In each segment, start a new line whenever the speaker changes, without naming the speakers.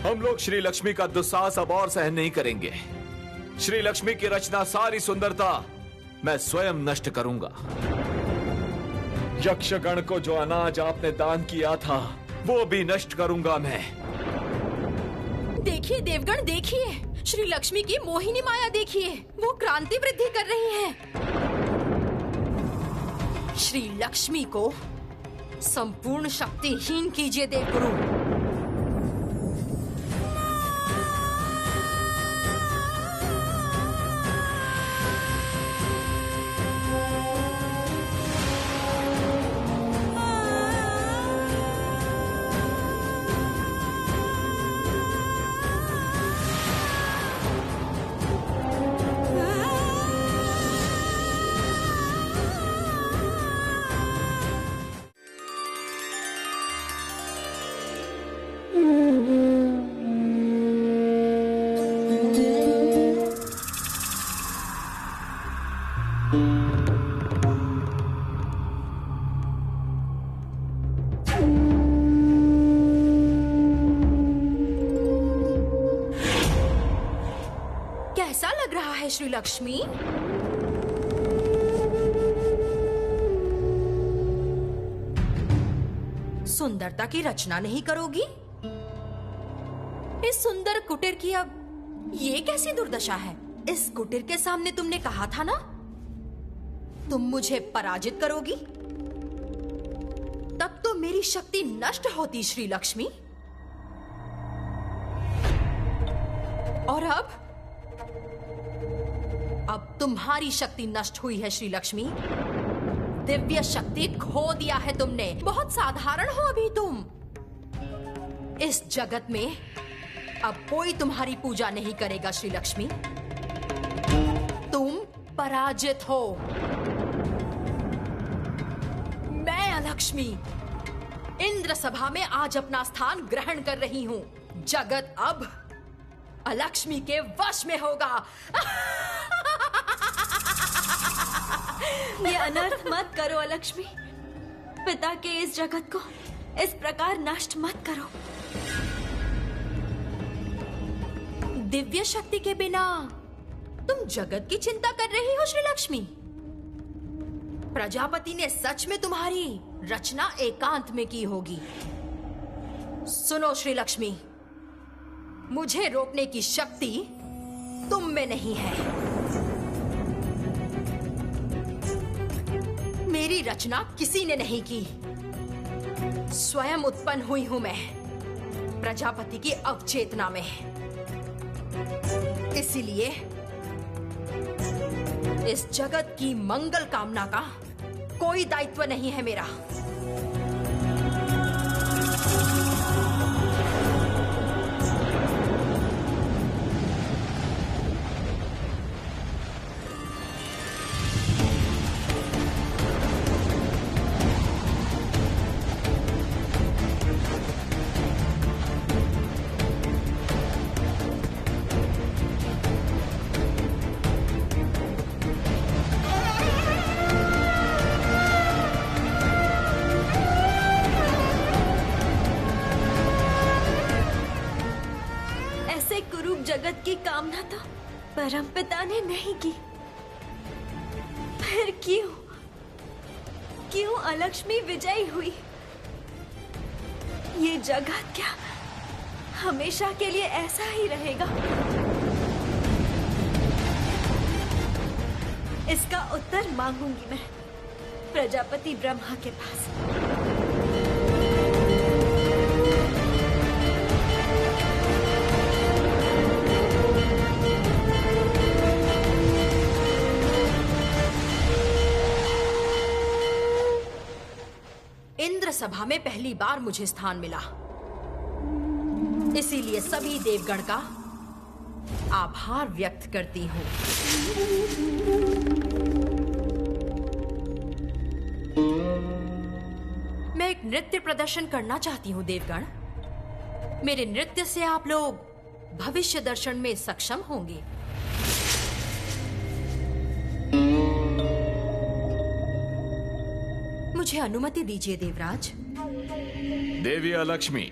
हम लोग श्री लक्ष्मी का दुस्साहस अब और सहन नहीं करेंगे। श्री लक्ष्मी की रचना सारी सुंदरता मैं स्वयं नष्ट करूंगा। यक्षगण को जो अनाज आपने दान किया था वो भी नष्ट करूंगा मैं।
देखिए देवगण, देखिए श्री लक्ष्मी की मोहिनी माया देखिए, वो क्रांति वृद्धि कर रही है। श्री लक्ष्मी को संपूर्ण शक्तिहीन कीजिए देवगुरु। कैसा लग रहा है श्री लक्ष्मी? सुंदरता की रचना नहीं करोगी? इस सुंदर कुटीर की अब ये कैसी दुर्दशा है? इस कुटीर के सामने तुमने कहा था ना तुम मुझे पराजित करोगी, तब तो मेरी शक्ति नष्ट होती श्री लक्ष्मी। और अब तुम्हारी शक्ति नष्ट हुई है श्री लक्ष्मी। दिव्य शक्ति खो दिया है तुमने। बहुत साधारण हो अभी तुम। इस जगत में अब कोई तुम्हारी पूजा नहीं करेगा श्री लक्ष्मी। तुम पराजित हो। मैं अलक्ष्मी इंद्र सभा में आज अपना स्थान ग्रहण कर रही हूं। जगत अब अलक्ष्मी के वश में होगा।
ये अनर्थ मत करो अलक्ष्मी। पिता के इस जगत को इस प्रकार नष्ट मत करो।
दिव्य शक्ति के बिना तुम जगत की चिंता कर रही हो श्री लक्ष्मी। प्रजापति ने सच में तुम्हारी रचना एकांत में की होगी। सुनो श्री लक्ष्मी, मुझे रोकने की शक्ति तुम में नहीं है। मेरी रचना किसी ने नहीं की, स्वयं उत्पन्न हुई हूं मैं प्रजापति की अवचेतना में। इसीलिए इस जगत की मंगल कामना का कोई दायित्व नहीं है मेरा।
जगत की कामना तो परमपिता ने नहीं की, फिर क्यों अलक्ष्मी विजयी हुई? ये जगत क्या हमेशा के लिए ऐसा ही रहेगा? इसका उत्तर मांगूंगी मैं प्रजापति ब्रह्मा के पास।
इंद्र सभा में पहली बार मुझे स्थान मिला, इसीलिए सभी देवगण का आभार व्यक्त करती हूं। मैं एक नृत्य प्रदर्शन करना चाहती हूं देवगण। मेरे नृत्य से आप लोग भविष्य दर्शन में सक्षम होंगे। मुझे अनुमति दीजिए देवराज।
देवी अलक्ष्मी,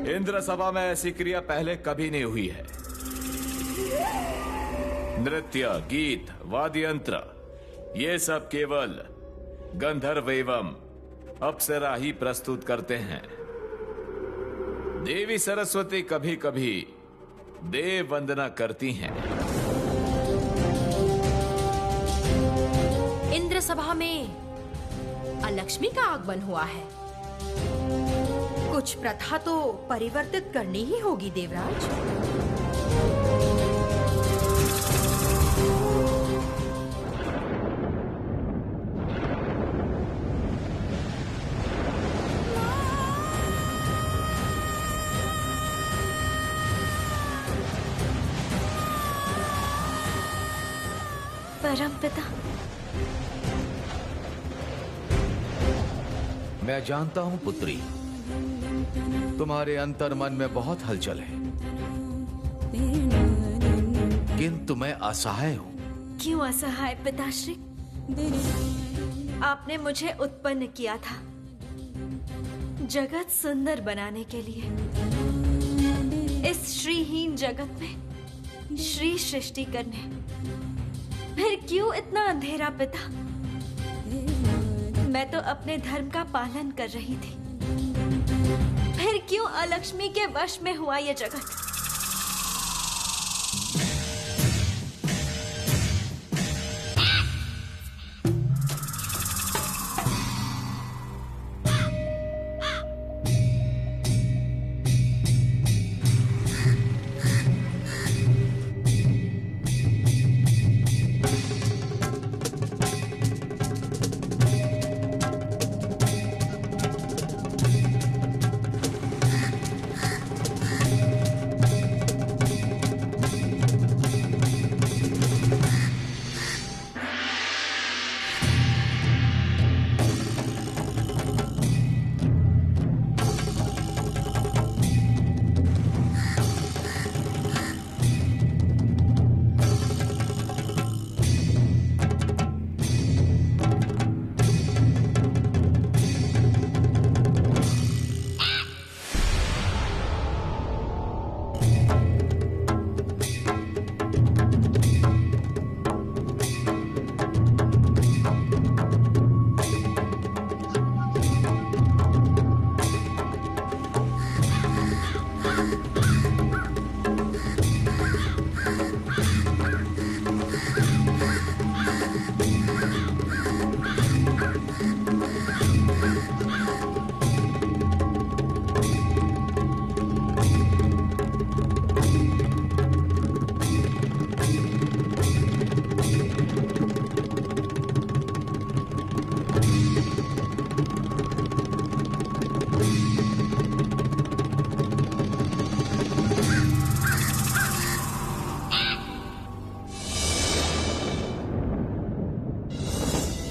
इंद्र सभा में ऐसी क्रिया पहले कभी नहीं हुई है। नृत्य, गीत, वाद्य यंत्र, ये सब केवल गंधर्व एवं अप्सरा ही प्रस्तुत करते हैं। देवी सरस्वती कभी कभी देव वंदना करती हैं।
इंद्र सभा में अलक्ष्मी का आगमन हुआ है। कुछ प्रथा तो परिवर्तित करनी ही होगी देवराज।
परमपिता,
मैं जानता हूं पुत्री, तुम्हारे अंतर मन में बहुत हलचल है, किंतु मैं असहाय हूं।
क्यों असहाय पिताश्री? आपने मुझे उत्पन्न किया था जगत सुंदर बनाने के लिए। इस श्रीहीन जगत में श्री सृष्टि करने, फिर क्यों इतना अंधेरा पिता? मैं तो अपने धर्म का पालन कर रही थी, फिर क्यों अलक्ष्मी के वश में हुआ ये जगत?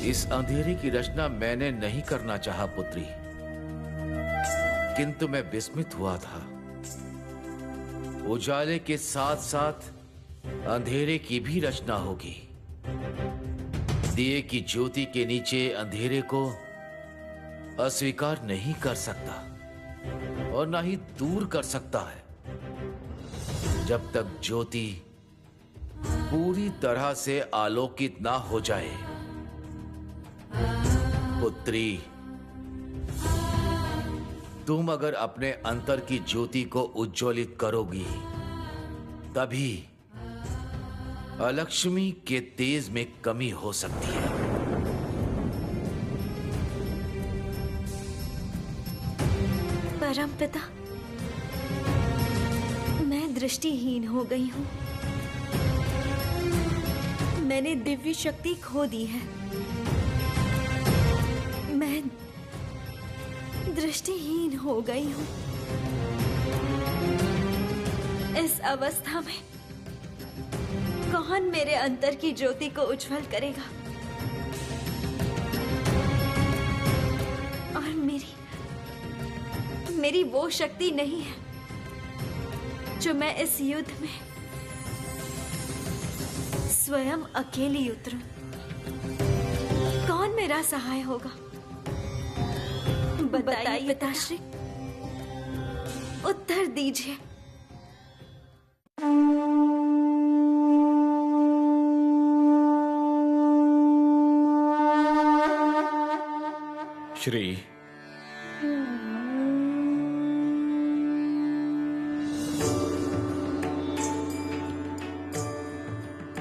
इस अंधेरे की रचना मैंने नहीं करना चाहा पुत्री, किंतु मैं विस्मित हुआ था। उजाले के साथ साथ अंधेरे की भी रचना होगी। दिए की ज्योति के नीचे अंधेरे को अस्वीकार नहीं कर सकता और ना ही दूर कर सकता है, जब तक ज्योति पूरी तरह से आलोकित ना हो जाए। पुत्री, तुम अगर अपने अंतर की ज्योति को उज्ज्वलित करोगी, तभी अलक्ष्मी के तेज में कमी हो सकती है।
परमपिता, मैं दृष्टिहीन हो गई हूँ। मैंने दिव्य शक्ति खो दी है। मैं दृष्टिहीन हो गई हूँ। इस अवस्था में कौन मेरे अंतर की ज्योति को उज्जवल करेगा? और मेरी वो शक्ति नहीं है जो मैं इस युद्ध में स्वयं अकेली उतरूं। कौन मेरा सहाय होगा? बताइए पिताश्री। उत्तर दीजिए।
श्री,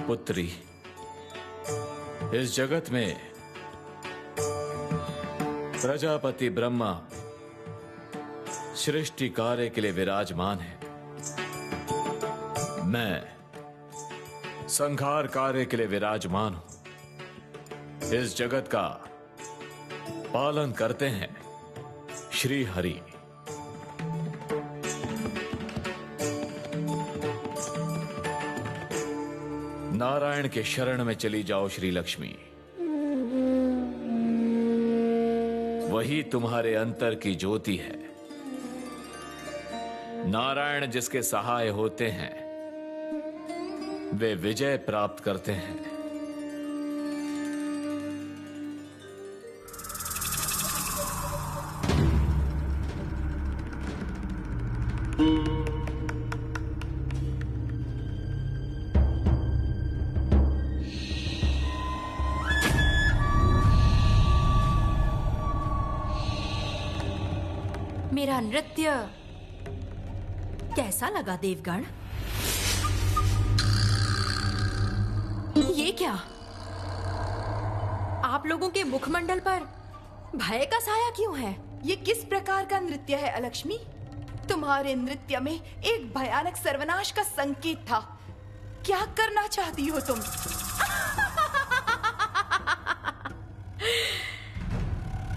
पुत्री, इस जगत में प्रजापति ब्रह्मा सृष्टि कार्य के लिए विराजमान है। मैं संहार कार्य के लिए विराजमान हूं। इस जगत का पालन करते हैं श्री हरि। नारायण के शरण में चली जाओ श्री लक्ष्मी। वही तुम्हारे अंतर की ज्योति है। नारायण जिसके सहाय होते हैं वे विजय प्राप्त करते हैं।
मेरा नृत्य कैसा लगा देवगण? ये क्या? आप लोगों के मुखमंडल पर भय का साया क्यों है?
ये किस प्रकार का नृत्य है अलक्ष्मी? तुम्हारे नृत्य में एक भयानक सर्वनाश का संकेत था। क्या करना चाहती हो तुम?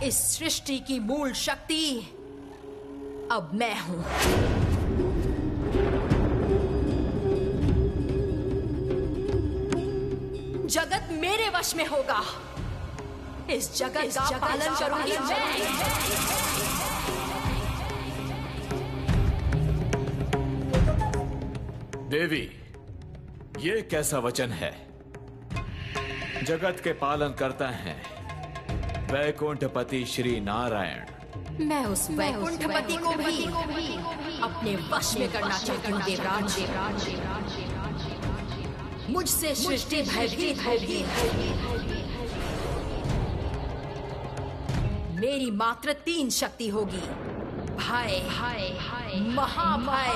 इस सृष्टि की मूल शक्ति अब मैं हूं। जगत मेरे वश में होगा। इस जगत का पालन करूंगी मैं।
देवी, ये कैसा वचन है? जगत के पालन करता है वैकुंठपति श्री नारायण।
मैं उस वैकुंठपति को भी अपने वश में करना चाहती हूँ देवराज। मुझसे सृष्टि भयभीत होगी। मेरी मात्र 3 शक्ति होगी: भय, महाभय,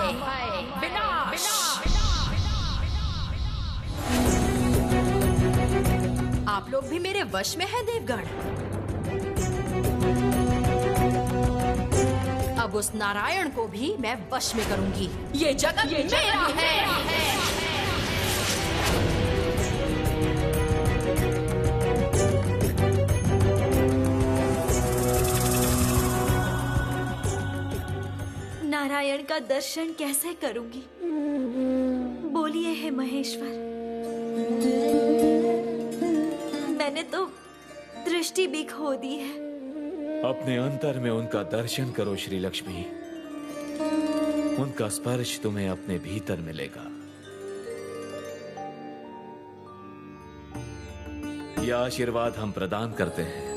विनाश। आप लोग भी मेरे वश में हैं देवगण। अब उस नारायण को भी मैं वश में करूंगी। ये जगत मेरा है।
नारायण का दर्शन कैसे करूंगी? बोलिए हे महेश्वर। मैंने तो दृष्टि भी खो दी है।
अपने अंतर में उनका दर्शन करो श्री लक्ष्मी। उनका स्पर्श तुम्हें अपने भीतर मिलेगा। यह आशीर्वाद हम प्रदान करते हैं।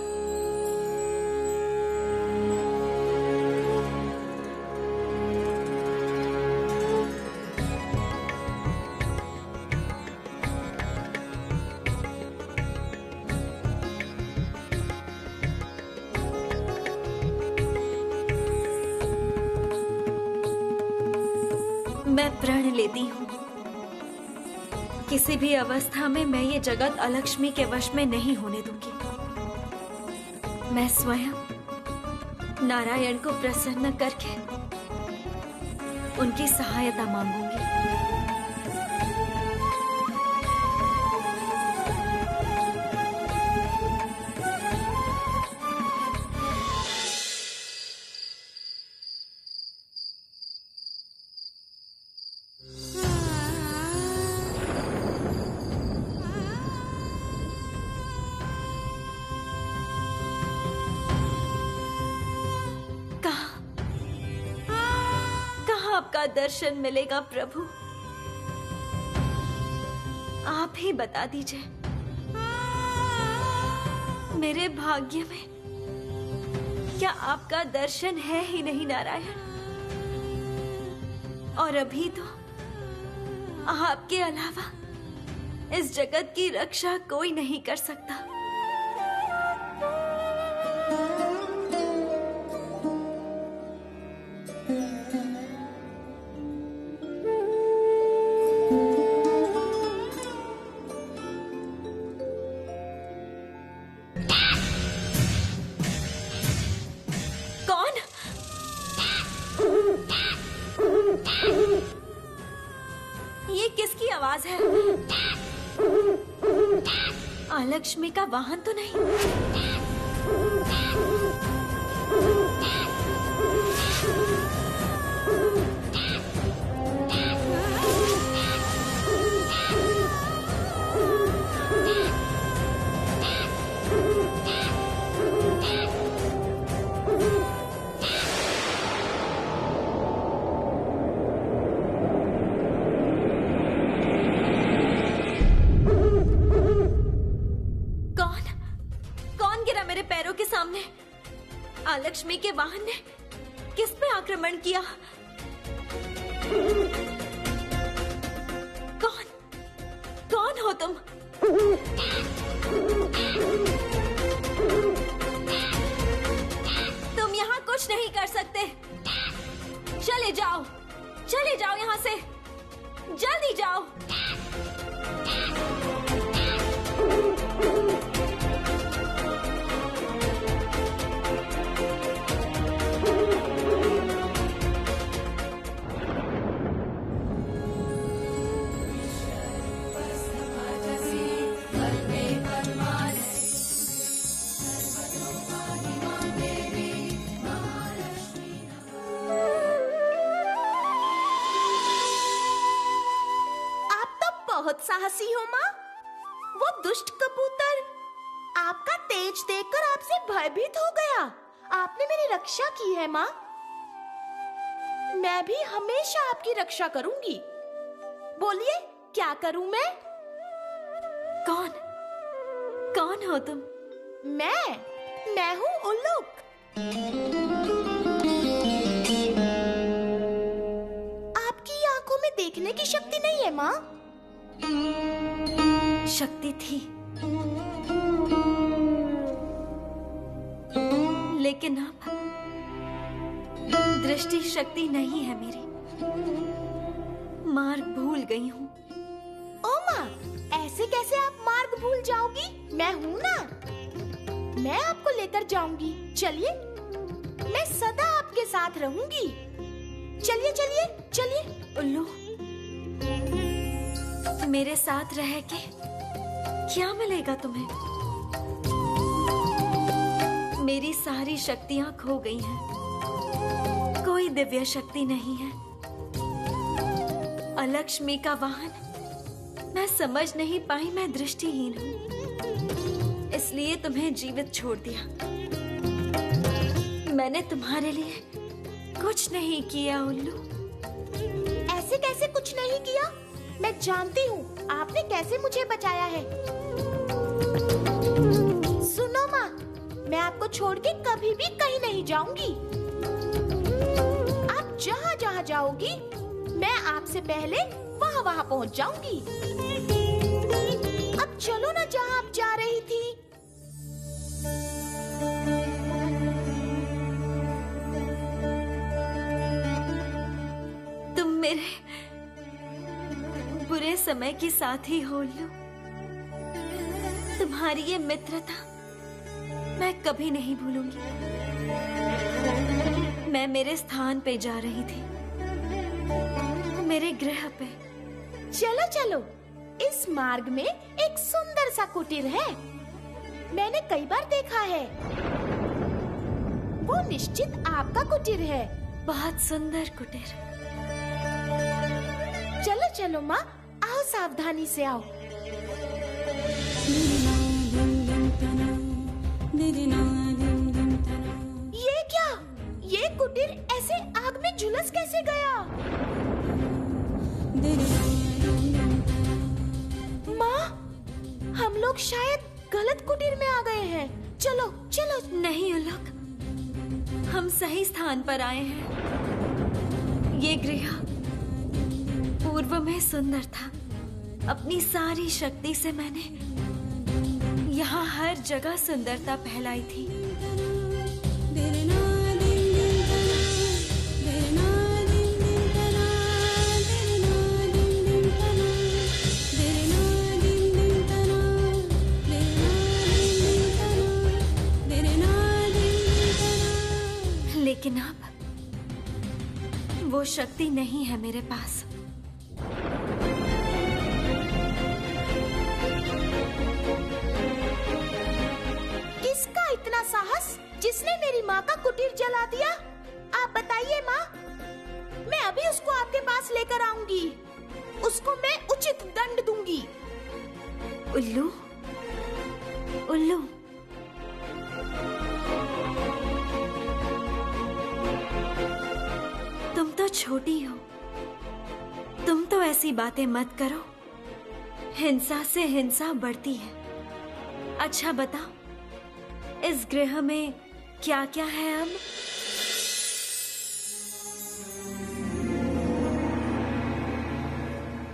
मैं प्रण लेती हूँ, किसी भी अवस्था में मैं ये जगत अलक्ष्मी के वश में नहीं होने दूंगी। मैं स्वयं नारायण को प्रसन्न करके उनकी सहायता मांगूंगी। आपका दर्शन मिलेगा प्रभु? आप ही बता दीजिए। मेरे भाग्य में क्या आपका दर्शन है ही नहीं नारायण? और अभी तो आपके अलावा इस जगत की रक्षा कोई नहीं कर सकता। कौन? ये किसकी आवाज है? अलक्ष्मी का वाहन तो नहीं? कौन गिरा मेरे पैरों के सामने? अलक्ष्मी के वाहन ने किस पे आक्रमण किया? कौन हो तुम? तुम यहाँ कुछ नहीं कर सकते। चले जाओ यहाँ से, जल्दी जाओ।
बहुत साहसी हो माँ। वो दुष्ट कबूतर आपका तेज देखकर आपसे भयभीत हो गया। आपने मेरी रक्षा की है माँ। मैं भी हमेशा आपकी रक्षा करूंगी। बोलिए क्या करूं मैं?
कौन हो तुम?
मैं हूँ उल्लुक। आपकी आंखों में देखने की शक्ति नहीं है माँ?
शक्ति थी, लेकिन अब दृष्टि शक्ति नहीं है मेरी। मार्ग भूल गई हूँ।
ओ माँ, ऐसे कैसे आप मार्ग भूल जाओगी? मैं हूँ ना, मैं आपको लेकर जाऊंगी। चलिए, मैं सदा आपके साथ रहूंगी। चलिए चलिए चलिए।
उल्लू, मेरे साथ रह के क्या मिलेगा तुम्हें? मेरी सारी शक्तियां खो गई हैं। कोई दिव्य शक्ति नहीं है। अलक्ष्मी का वाहन मैं समझ नहीं पाई। मैं दृष्टिहीन हूँ, इसलिए तुम्हें जीवित छोड़ दिया। मैंने तुम्हारे लिए कुछ नहीं किया उल्लू।
ऐसे कैसे कुछ नहीं किया? मैं जानती हूँ आपने कैसे मुझे बचाया है। सुनो माँ, मैं आपको छोड़ के कभी भी कहीं नहीं जाऊंगी। आप जहाँ जहाँ जाओगी, मैं आपसे पहले वहाँ वहाँ पहुँच जाऊंगी। अब चलो ना जहाँ आप जा रही थी।
तुम मेरे बुरे समय की साथी हो उल्लू। तुम्हारी ये मित्रता मैं कभी नहीं भूलूंगी। मैं मेरे स्थान पे जा रही थी, मेरे गृह पे।
चलो चलो, इस मार्ग में एक सुंदर सा कुटीर है। मैंने कई बार देखा है। वो निश्चित आपका कुटीर है।
बहुत सुंदर कुटीर।
चलो चलो माँ, आओ, सावधानी से आओ। ये क्या? ये कुटीर ऐसे आग में झुलस कैसे गया? माँ, हम लोग शायद गलत कुटीर में आ गए हैं। चलो चलो।
नहीं उल्लुक, हम सही स्थान पर आए हैं। ये गृह पूर्व में सुंदर था। अपनी सारी शक्ति से मैंने यहाँ हर जगह सुंदरता फैलाई थी। लेकिन अब वो शक्ति नहीं है मेरे पास।
किसका इतना साहस जिसने मेरी माँ का कुटीर जला दिया? आप बताइए माँ, मैं अभी उसको आपके पास लेकर आऊंगी। उसको मैं उचित दंड दूंगी।
उल्लू, उल्लू, तुम तो छोटी हो, तुम तो ऐसी बातें मत करो। हिंसा से हिंसा बढ़ती है। अच्छा बताओ, इस गृह में क्या क्या है अब?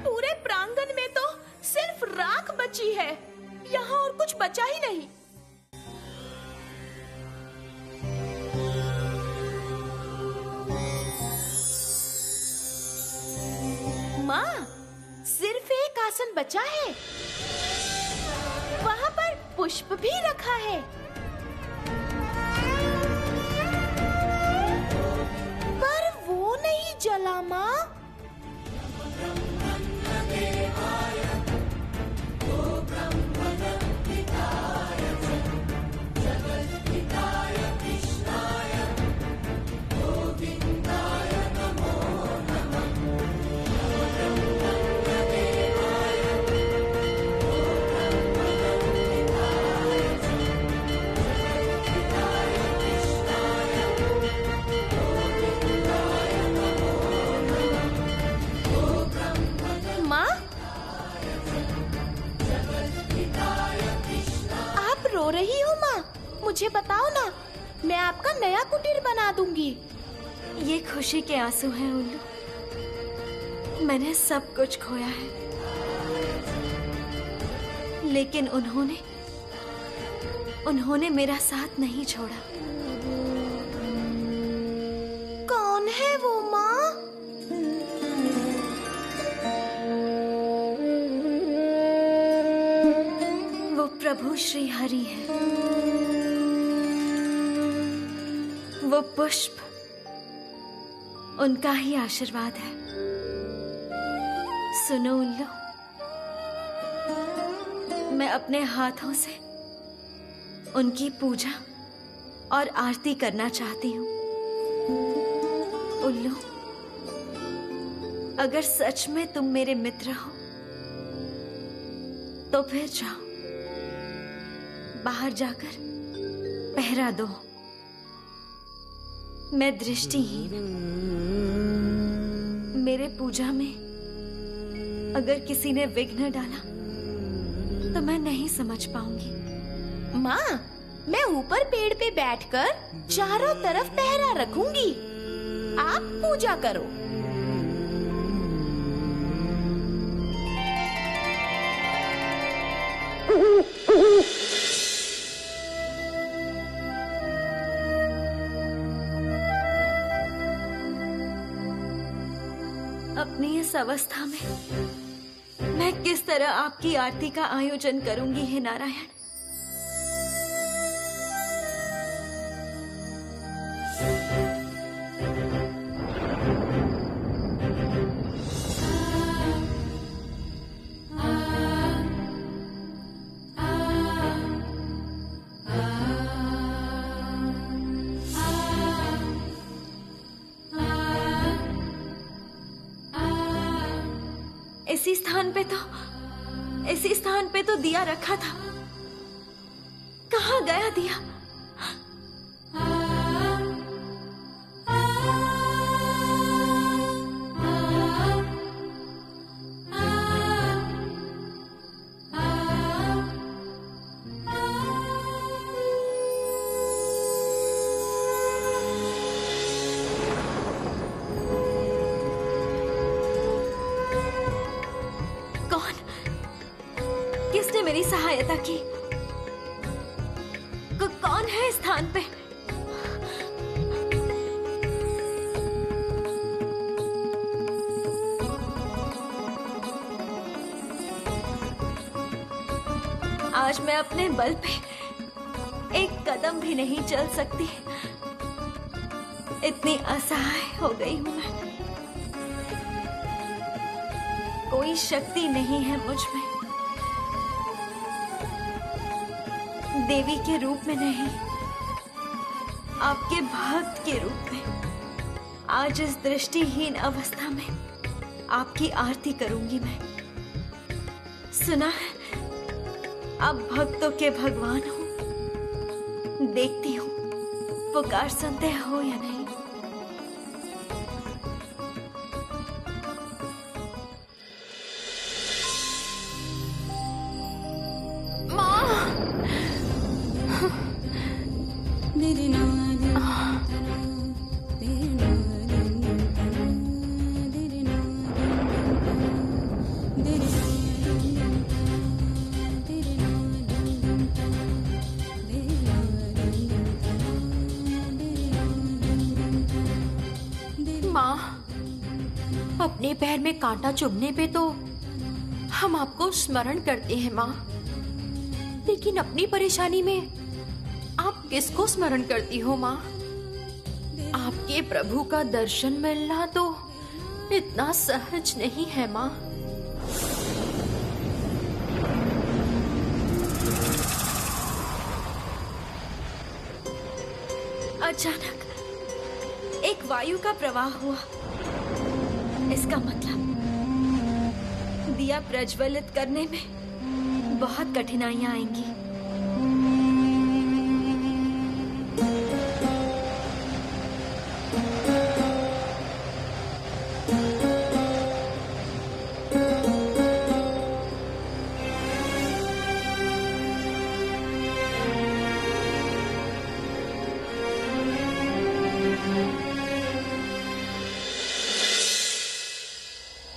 पूरे प्रांगण में तो सिर्फ राख बची है। यहाँ और कुछ बचा ही नहीं। माँ, सिर्फ एक आसन बचा है। वहाँ पर पुष्प भी रखा है। पर वो नहीं जला माँ। रो रही हो माँ? मुझे बताओ ना, मैं आपका नया कुटीर बना दूंगी।
ये खुशी के आंसू हैं उल्लू। मैंने सब कुछ खोया है, लेकिन उन्होंने मेरा साथ नहीं छोड़ा।
कौन है वो माँ?
वो प्रभु श्री हरि है। वो पुष्प उनका ही आशीर्वाद है। सुनो उल्लू, मैं अपने हाथों से उनकी पूजा और आरती करना चाहती हूँ। उल्लू, अगर सच में तुम मेरे मित्र हो तो फिर जाओ, बाहर जाकर पहरा दो। मैं दृष्टिहीन, मेरे पूजा में अगर किसी ने विघ्न डाला तो मैं नहीं समझ पाऊंगी।
माँ, मैं ऊपर पेड़ पे बैठकर चारों तरफ पहरा रखूंगी। आप पूजा करो।
अपनी इस अवस्था में मैं किस तरह आपकी आरती का आयोजन करूंगी, हे नारायण। इसी स्थान पे तो दिया रखा था। कहाँ गया दिया? मेरी सहायता की। कौन है इस स्थान पे? आज मैं अपने बल पे एक कदम भी नहीं चल सकती। इतनी असहाय हो गई हूं मैं। कोई शक्ति नहीं है मुझ में, देवी के रूप में नहीं, आपके भक्त के रूप में। आज इस दृष्टिहीन अवस्था में आपकी आरती करूंगी मैं। सुना है आप भक्तों के भगवान हो। देखती हूँ पुकार सुनते हो या नहीं।
अपने पैर में कांटा चुभने पे तो हम आपको स्मरण करते हैं माँ, लेकिन अपनी परेशानी में आप किसको स्मरण करती हो माँ? आपके प्रभु का दर्शन मिलना तो इतना सहज नहीं है माँ।
अचानक एक वायु का प्रवाह हुआ। इसका मतलब दिया प्रज्वलित करने में बहुत कठिनाइयां आएंगी।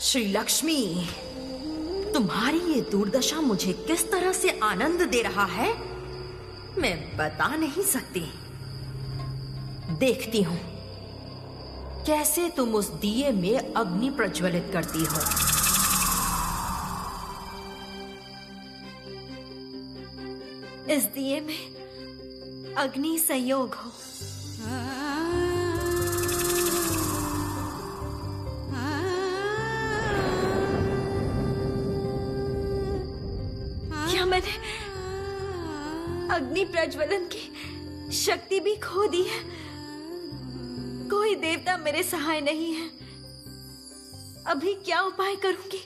श्री लक्ष्मी, तुम्हारी ये दुर्दशा मुझे किस तरह से आनंद दे रहा है मैं बता नहीं सकती। देखती हूं कैसे तुम उस दिए में अग्नि प्रज्वलित करती हो।
इस दिए में अग्नि संयोग हो। क्या मैंने अग्नि प्रज्वलन की शक्ति भी खो दी है? कोई देवता मेरे सहाय नहीं है। अभी क्या उपाय करूंगी?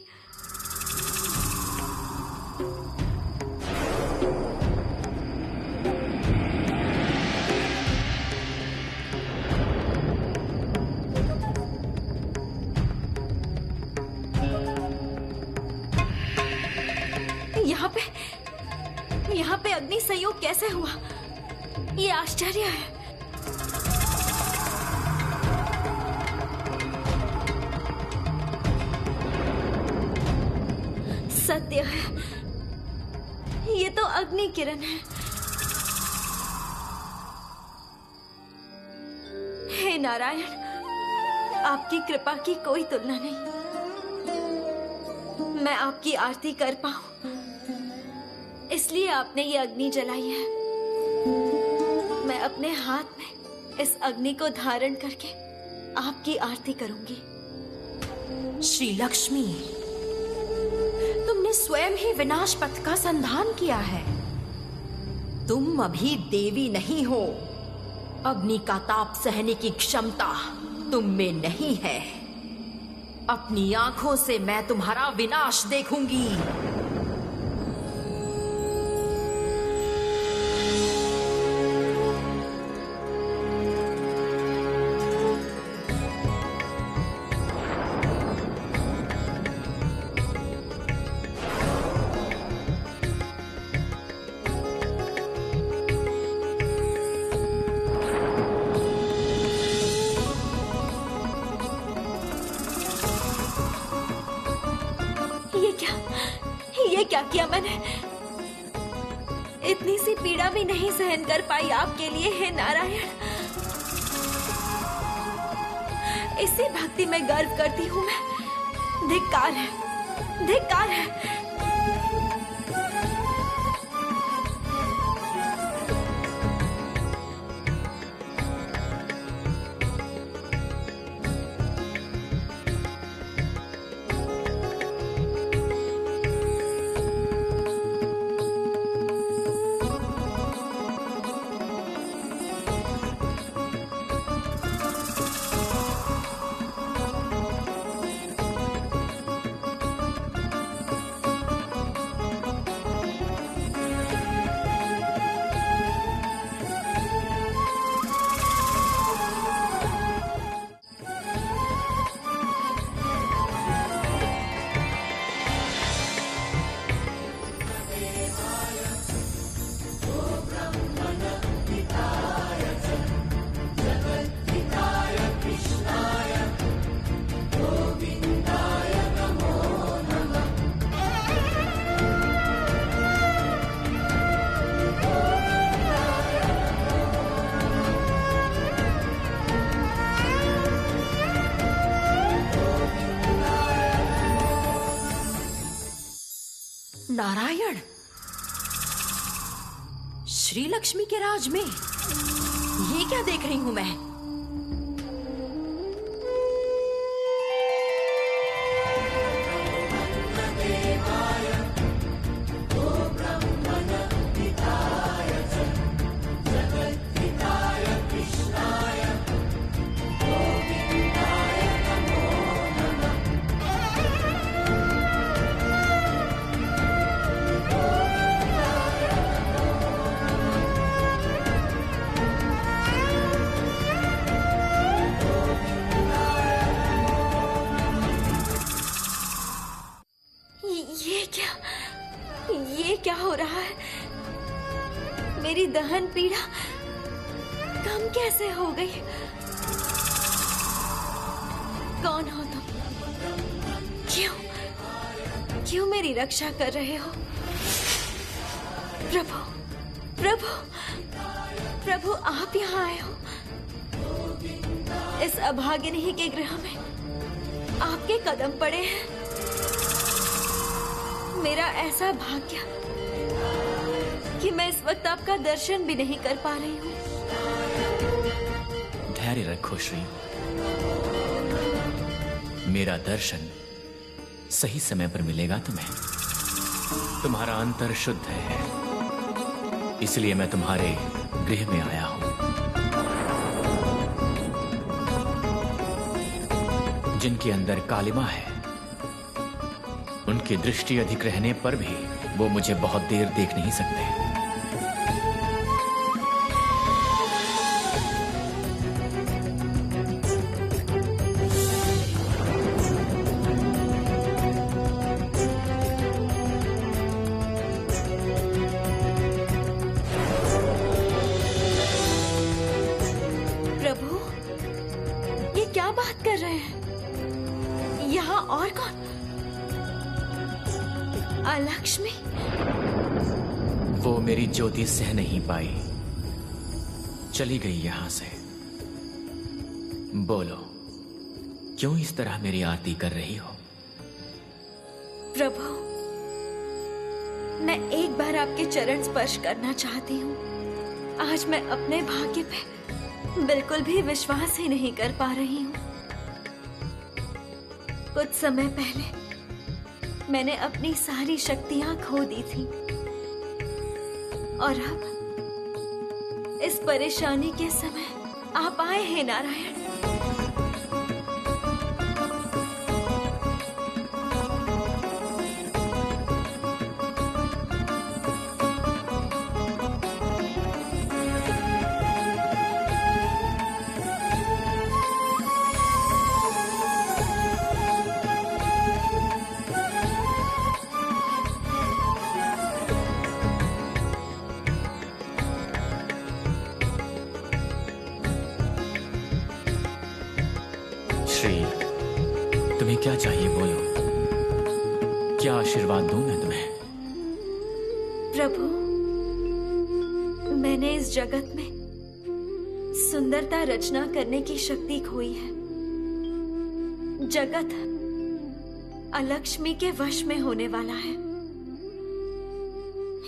यहाँ पे अग्नि संयोग कैसे हुआ? ये आश्चर्य है। सत्य है, ये तो अग्नि किरण है। हे नारायण, आपकी कृपा की कोई तुलना नहीं। मैं आपकी आरती कर पाऊं इसलिए आपने ये अग्नि जलाई है। मैं अपने हाथ में इस अग्नि को धारण करके आपकी आरती करूंगी।
श्री लक्ष्मी, तुमने स्वयं ही विनाश पथ का संधान किया है। तुम अभी देवी नहीं हो। अग्नि का ताप सहने की क्षमता तुम में नहीं है। अपनी आंखों से मैं तुम्हारा विनाश देखूंगी।
ये क्या किया मैंने? इतनी सी पीड़ा भी नहीं सहन कर पाई आपके लिए, हे नारायण। इसी भक्ति में गर्व करती हूँ मैं। धिक्कार है, धिक्कार है।
नारायण, श्री लक्ष्मी के राज में ये क्या देख रही हूं मैं? ये क्या हो रहा है? मेरी दहन पीड़ा कम कैसे हो गई? कौन हो तुम? क्यों मेरी रक्षा कर रहे हो? प्रभु, प्रभु, प्रभु, आप यहाँ आए हो। इस अभागिनी के गृह में आपके कदम पड़े हैं। मेरा ऐसा भाग्य कि मैं इस वक्त आपका दर्शन भी नहीं कर पा रही हूँ।
धैर्य रखो श्री, मेरा दर्शन सही समय पर मिलेगा तुम्हें। तुम्हारा अंतर शुद्ध है, इसलिए मैं तुम्हारे गृह में आया हूं। जिनके अंदर कालिमा है, उनकी दृष्टि अधिक रहने पर भी वो मुझे बहुत देर देख नहीं सकते।
प्रभु, ये क्या बात कर रहे हैं? यहाँ और कौन? लक्ष्मी?
वो मेरी ज्योति सह नहीं पाई, चली गई यहां से। बोलो, क्यों इस तरह मेरी आरती कर रही हो?
प्रभु, मैं एक बार आपके चरण स्पर्श करना चाहती हूँ। आज मैं अपने भाग्य पे बिल्कुल भी विश्वास ही नहीं कर पा रही हूँ। कुछ समय पहले मैंने अपनी सारी शक्तियां खो दी थी और अब इस परेशानी के समय आप आए हैं नारायण।
श्री, तुम्हें क्या चाहिए बोलो, क्या आशीर्वाद दूं मैं तुम्हें?
प्रभु, मैंने इस जगत में सुंदरता रचना करने की शक्ति खोई है। जगत अलक्ष्मी के वश में होने वाला है।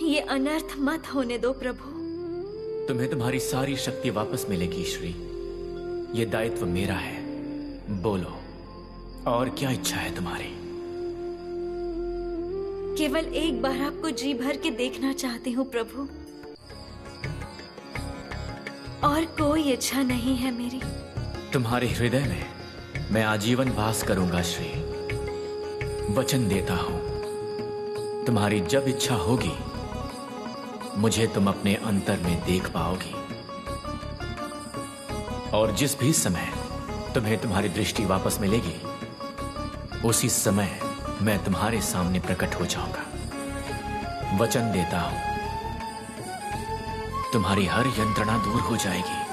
ये अनर्थ मत होने दो प्रभु।
तुम्हें तुम्हारी सारी शक्ति वापस मिलेगी श्री। ये दायित्व मेरा है। बोलो, और क्या इच्छा है तुम्हारी?
केवल एक बार आपको जी भर के देखना चाहती हूँ प्रभु, और कोई इच्छा नहीं है मेरी।
तुम्हारे हृदय में मैं आजीवन वास करूंगा श्री। वचन देता हूं, तुम्हारी जब इच्छा होगी मुझे तुम अपने अंतर में देख पाओगी, और जिस भी समय तुम्हें तुम्हारी दृष्टि वापस मिलेगी उसी समय मैं तुम्हारे सामने प्रकट हो जाऊंगा। वचन देता हूं, तुम्हारी हर यंत्रणा दूर हो जाएगी।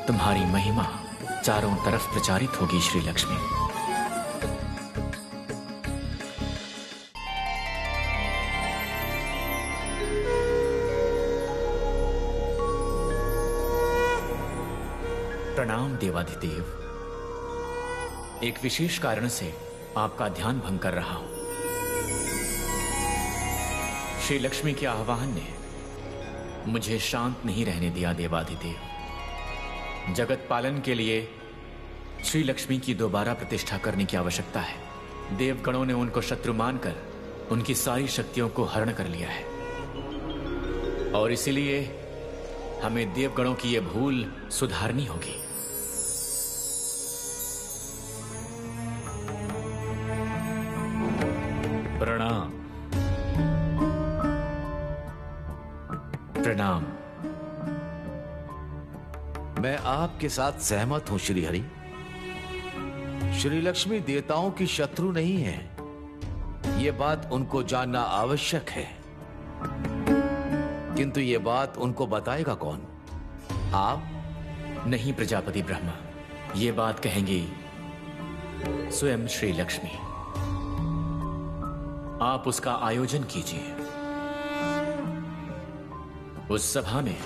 तुम्हारी महिमा चारों तरफ प्रचारित होगी श्री लक्ष्मी। प्रणाम देवाधिदेव। एक विशेष कारण से आपका ध्यान भंग कर रहा हूं। श्री लक्ष्मी के आह्वान ने मुझे शांत नहीं रहने दिया देवाधिदेव। जगत पालन के लिए श्री लक्ष्मी की दोबारा प्रतिष्ठा करने की आवश्यकता है। देवगणों ने उनको शत्रु मानकर उनकी सारी शक्तियों को हरण कर लिया है, और इसीलिए हमें देवगणों की यह भूल सुधारनी होगी। प्रणाम। प्रणाम।
मैं आपके साथ सहमत हूं श्री हरि। श्री लक्ष्मी देवताओं की शत्रु नहीं है, यह बात उनको जानना आवश्यक है। किंतु यह बात उनको बताएगा कौन? आप?
नहीं प्रजापति ब्रह्मा, ये बात कहेंगी स्वयं श्री लक्ष्मी। आप उसका आयोजन कीजिए। उस सभा में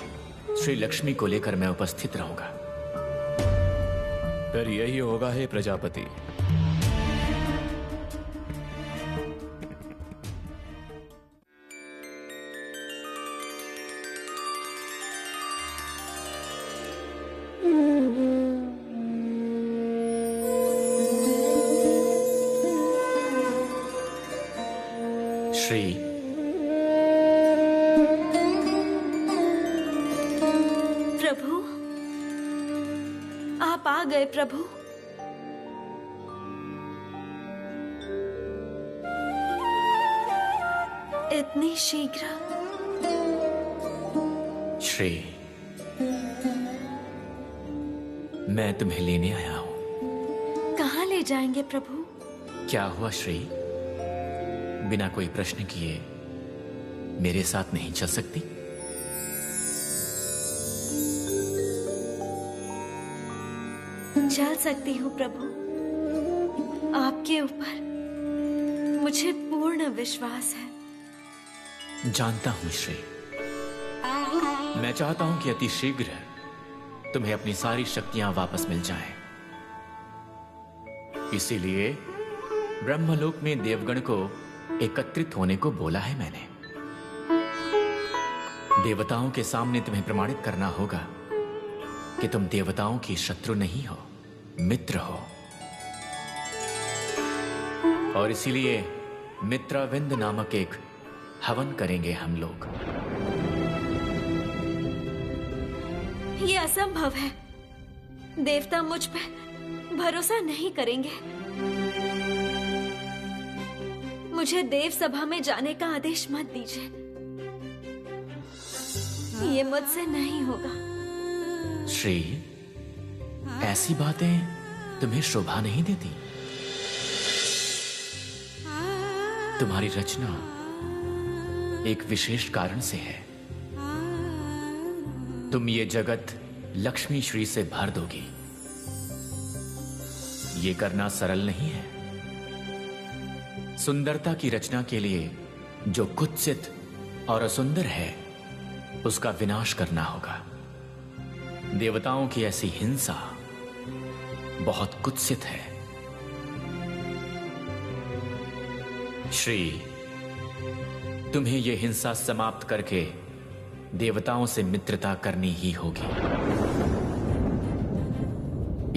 श्री लक्ष्मी को लेकर मैं उपस्थित रहूंगा।
फिर यही होगा हे प्रजापति।
श्री
प्रभु, आप आ गए प्रभु। इतनी शीघ्र?
श्री, मैं तुम्हें लेने आया हूं।
कहाँ ले जाएंगे प्रभु?
क्या हुआ श्री? बिना कोई प्रश्न किए मेरे साथ नहीं चल सकती?
चल सकती हूँ प्रभु। आपके ऊपर मुझे पूर्ण विश्वास है।
जानता हूं श्री। मैं चाहता हूं कि अति शीघ्र तुम्हें अपनी सारी शक्तियां वापस मिल जाएं। इसीलिए ब्रह्मलोक में देवगण को एकत्रित होने को बोला है मैंने। देवताओं के सामने तुम्हें प्रमाणित करना होगा कि तुम देवताओं की शत्रु नहीं हो, मित्र हो। और इसीलिए मित्राविंद नामक एक हवन करेंगे हम लोग।
ये असंभव है। देवता मुझ पे भरोसा नहीं करेंगे। मुझे देव सभा में जाने का आदेश मत दीजिए। ये मुझसे नहीं होगा।
श्री, ऐसी बातें तुम्हें शोभा नहीं देती। तुम्हारी रचना एक विशेष कारण से है। तुम ये जगत लक्ष्मी श्री से भर दोगी। ये करना सरल नहीं है। सुंदरता की रचना के लिए जो कुत्सित और असुंदर है उसका विनाश करना होगा। देवताओं की ऐसी हिंसा बहुत कुत्सित है। श्री, तुम्हें यह हिंसा समाप्त करके देवताओं से मित्रता करनी ही होगी।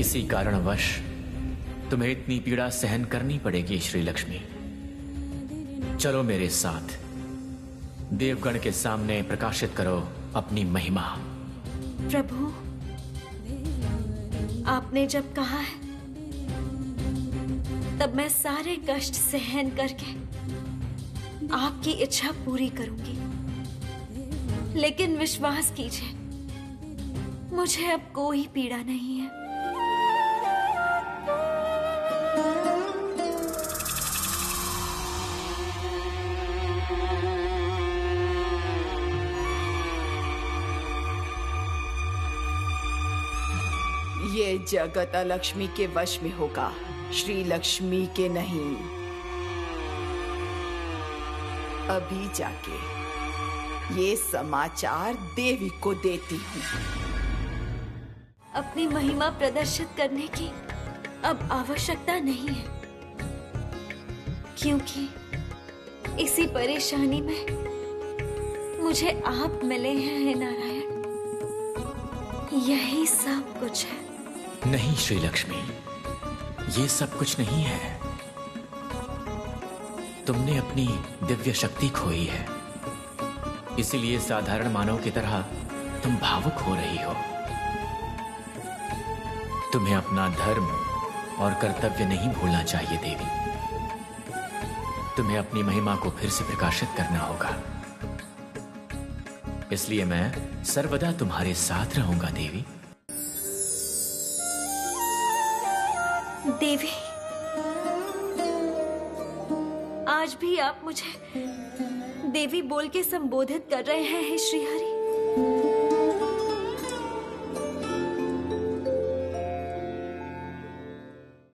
इसी कारणवश तुम्हें इतनी पीड़ा सहन करनी पड़ेगी श्री लक्ष्मी। चलो मेरे साथ, देवगण के सामने प्रकाशित करो अपनी महिमा।
प्रभु, आपने जब कहा है तब मैं सारे कष्ट सहन करके आपकी इच्छा पूरी करूंगी। लेकिन विश्वास कीजिए, मुझे अब कोई पीड़ा नहीं है।
ये जगत अलक्ष्मी के वश में होगा, श्री लक्ष्मी के नहीं। अभी जाके ये समाचार देवी को देती हूँ।
अपनी महिमा प्रदर्शित करने की अब आवश्यकता नहीं है, क्योंकि इसी परेशानी में मुझे आप मिले हैं, हे नारायण। यही सब कुछ है।
नहीं श्री लक्ष्मी, ये सब कुछ नहीं है। तुमने अपनी दिव्य शक्ति खोई है, इसीलिए साधारण मानव की तरह तुम भावुक हो रही हो। तुम्हें अपना धर्म और कर्तव्य नहीं भूलना चाहिए देवी। तुम्हें अपनी महिमा को फिर से प्रकाशित करना होगा। इसलिए मैं सर्वदा तुम्हारे साथ रहूंगा देवी।
देवी, आज भी आप मुझे देवी बोल के संबोधित कर रहे हैं, हे श्रीहरि।